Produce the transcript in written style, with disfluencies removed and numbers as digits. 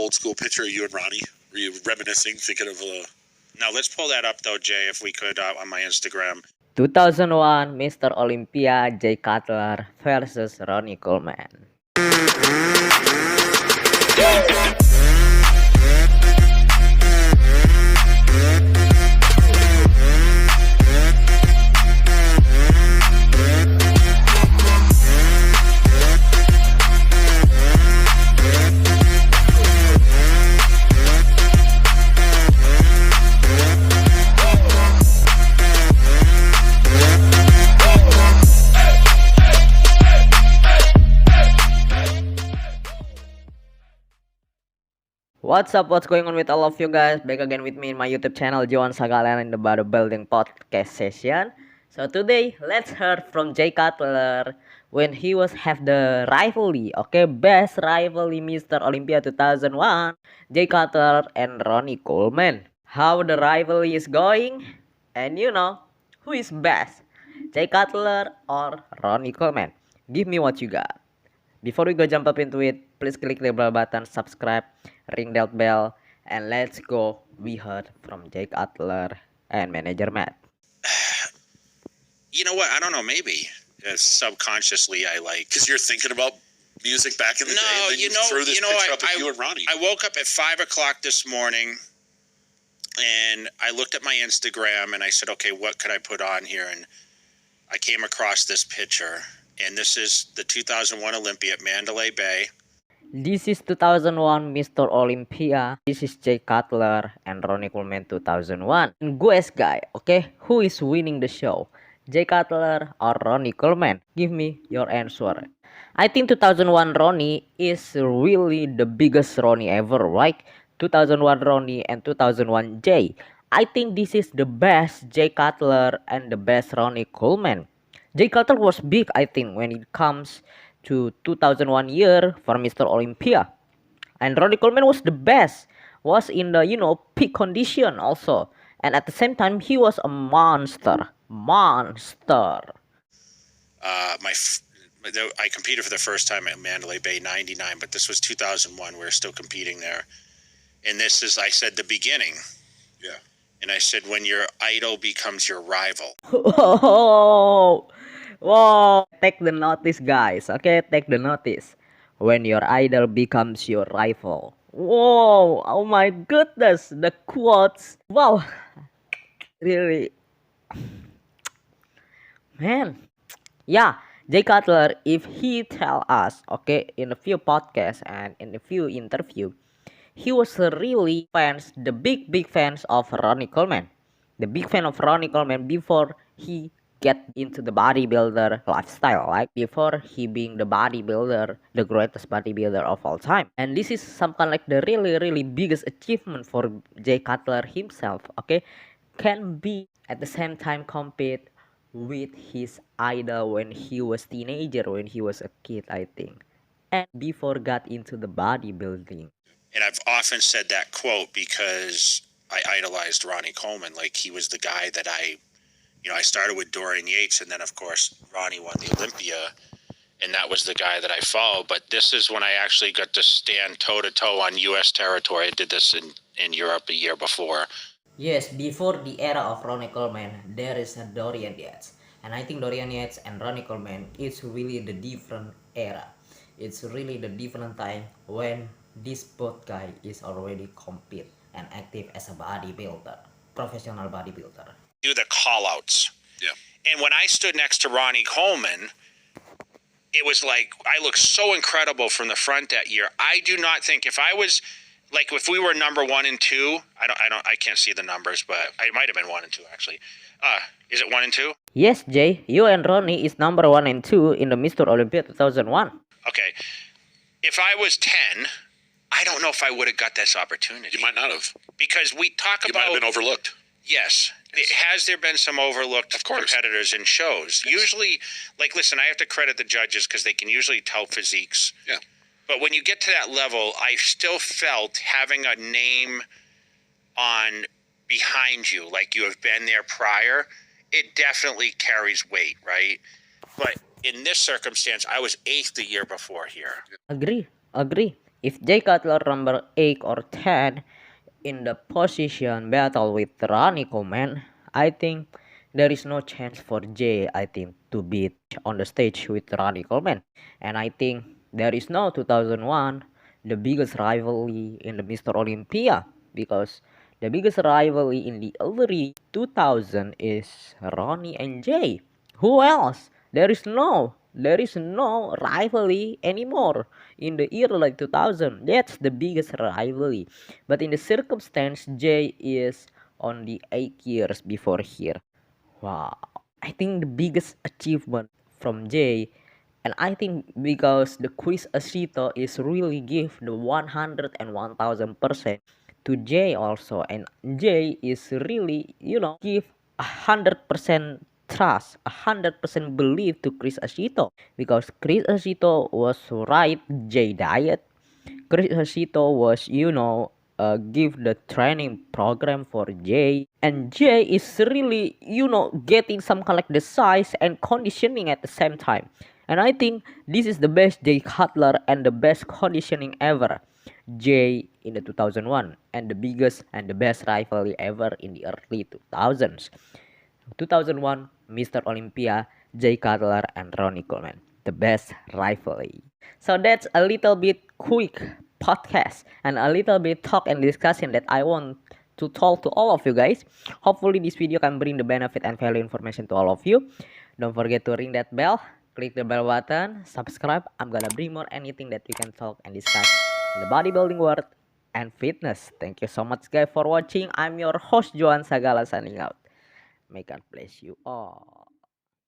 old school picture of you and Ronnie? Were you reminiscing, thinking of Now let's pull that up though, Jay, if we could on my Instagram. 2001 Mr. Olympia Jay Cutler versus Ronnie Coleman. What's up? What's going on with all of you guys? Back again with me in my YouTube channel, Joan in the Bodybuilding Podcast session. So today, let's hear from Jay Cutler when he was have the rivalry, okay, best rivalry, Mr. Olympia 2001, Jay Cutler and Ronnie Coleman. How the rivalry is going, and who is best, Jay Cutler or Ronnie Coleman? Give me what you got. Before we go jump up into it, please click the bell button, subscribe, ring that bell, and let's go. We heard from Jay Cutler and manager Matt. You know what? I don't know. Maybe subconsciously I like. because you're thinking about music back in the day? No, And then threw this picture up of you and Ronnie. I woke up at 5 o'clock this morning, and I looked at my Instagram, and I said, okay, what could I put on here? And I came across this picture, and this is the 2001 Olympia at Mandalay Bay. This is 2001 Mr. Olympia. This is Jay Cutler and Ronnie Coleman 2001. And guess guy, okay, who is winning the show? Jay Cutler or Ronnie Coleman? Give me your answer. I think 2001 Ronnie is really the biggest Ronnie ever, right? 2001 Ronnie and 2001 Jay. I think this is the best Jay Cutler and the best Ronnie Coleman. Jay Cutler was big, I think, when it comes to 2001 year for Mr. Olympia. And Ronnie Coleman was the best, was in the, peak condition also. And at the same time, he was a monster. I competed for the first time at Mandalay Bay 99, but this was 2001. We were still competing there. And this is, I said, the beginning. Yeah. And I said, when your idol becomes your rival. Whoa, whoa, take the notice, guys. Okay, take the notice. When your idol becomes your rival. Whoa, oh my goodness, the quotes. Wow, really, man. Yeah, Jay Cutler, if he tell us, okay, in a few podcasts and in a few interview, he was really the big fans of Ronnie Coleman. The big fan of Ronnie Coleman before he get into the bodybuilder lifestyle, like before he being the bodybuilder, the greatest bodybuilder of all time. And this is some kind like the really biggest achievement for Jay Cutler himself, okay, can be at the same time compete with his idol when he was teenager, when he was a kid, I think, and before got into the bodybuilding. And I've often said that quote because I idolized Ronnie Coleman. Like, he was the guy that I started with Dorian Yates, and then, of course, Ronnie won the Olympia, and that was the guy that I followed. But this is when I actually got to stand toe-to-toe on U.S. territory. I did this in Europe a year before. Yes, before the era of Ronnie Coleman, there is a Dorian Yates. And I think Dorian Yates and Ronnie Coleman is really the different era. It's really the different time when this both guy is already compete and active as a bodybuilder, professional bodybuilder. Do the call-outs. Yeah. And when I stood next to Ronnie Coleman, it was like I looked so incredible from the front that year. I do not think if we were number 1 and 2, I can't see the numbers, but I might have been 1 and 2 actually. Is it 1 and 2? Yes, Jay, you and Ronnie is number 1 and 2 in the Mr. Olympia 2001. Okay. If I was 10, I don't know if I would have got this opportunity. You might not have. Because we talk You about... might have been overlooked. Yes. Has there been some overlooked competitors in shows? Yes. Usually, listen, I have to credit the judges because they can usually tell physiques. Yeah. But when you get to that level, I still felt having a name on behind you, like you have been there prior, it definitely carries weight, right? But in this circumstance, I was 8th the year before here. Agree. if Jay Cutler number 8 or 10 in the position battle with Ronnie Coleman, I think there is no chance for Jay, I think, to beat on the stage with Ronnie Coleman. And I think there is no 2001, the biggest rivalry in the Mr. Olympia, because the biggest rivalry in the early 2000 is Ronnie and Jay. Who else? There is no rivalry anymore in the year like 2000. That's the biggest rivalry. But in the circumstance, Jay is only 8 years before here. Wow, I think the biggest achievement from Jay, and I think because the quiz Asito is really give the 101,000% to Jay also, and Jay is really give 100% trust, 100% belief to Chris Asito, because Chris Asito was right. Jay diet. Chris Asito was give the training program for Jay, and Jay is really getting some kind of the size and conditioning at the same time. And I think this is the best Jay Cutler and the best conditioning ever. Jay in the 2001, and the biggest and the best rivalry ever in the early 2000s. 2001, Mr. Olympia, Jay Cutler, and Ronnie Coleman. The best rivalry. So that's a little bit quick podcast and a little bit talk and discussion that I want to talk to all of you guys. Hopefully this video can bring the benefit and value information to all of you. Don't forget to ring that bell, click the bell button, subscribe. I'm gonna bring more anything that we can talk and discuss in the bodybuilding world and fitness. Thank you so much guys for watching. I'm your host Joan Sagala signing out. May God bless you all.